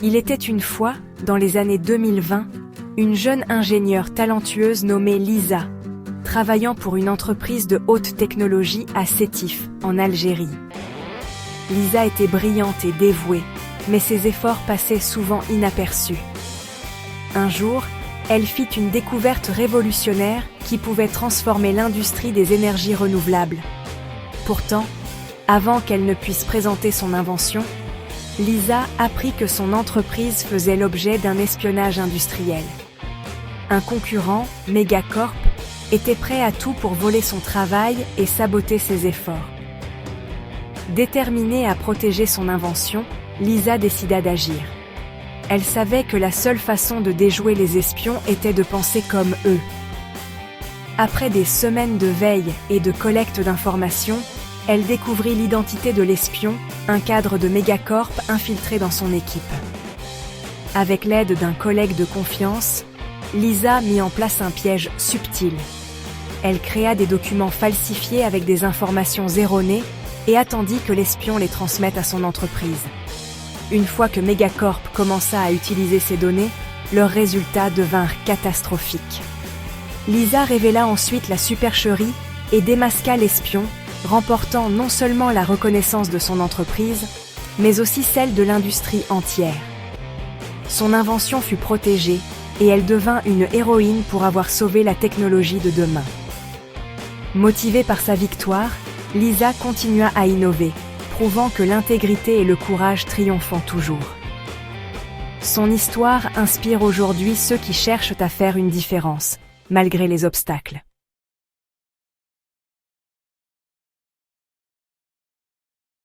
Il était une fois, dans les années 2020, une jeune ingénieure talentueuse nommée Lisa, travaillant pour une entreprise de haute technologie à Sétif, en Algérie. Lisa était brillante et dévouée, mais ses efforts passaient souvent inaperçus. Un jour, elle fit une découverte révolutionnaire qui pouvait transformer l'industrie des énergies renouvelables. Pourtant, avant qu'elle ne puisse présenter son invention, Lisa apprit que son entreprise faisait l'objet d'un espionnage industriel. Un concurrent, Megacorp, était prêt à tout pour voler son travail et saboter ses efforts. Déterminée à protéger son invention, Lisa décida d'agir. Elle savait que la seule façon de déjouer les espions était de penser comme eux. Après des semaines de veille et de collecte d'informations, elle découvrit l'identité de l'espion, un cadre de Megacorp infiltré dans son équipe. Avec l'aide d'un collègue de confiance, Lisa mit en place un piège subtil. Elle créa des documents falsifiés avec des informations erronées et attendit que l'espion les transmette à son entreprise. Une fois que Megacorp commença à utiliser ces données, leurs résultats devinrent catastrophiques. Lisa révéla ensuite la supercherie et démasqua l'espion, remportant non seulement la reconnaissance de son entreprise, mais aussi celle de l'industrie entière. Son invention fut protégée et elle devint une héroïne pour avoir sauvé la technologie de demain. Motivée par sa victoire, Lisa continua à innover, prouvant que l'intégrité et le courage triomphent toujours. Son histoire inspire aujourd'hui ceux qui cherchent à faire une différence, malgré les obstacles.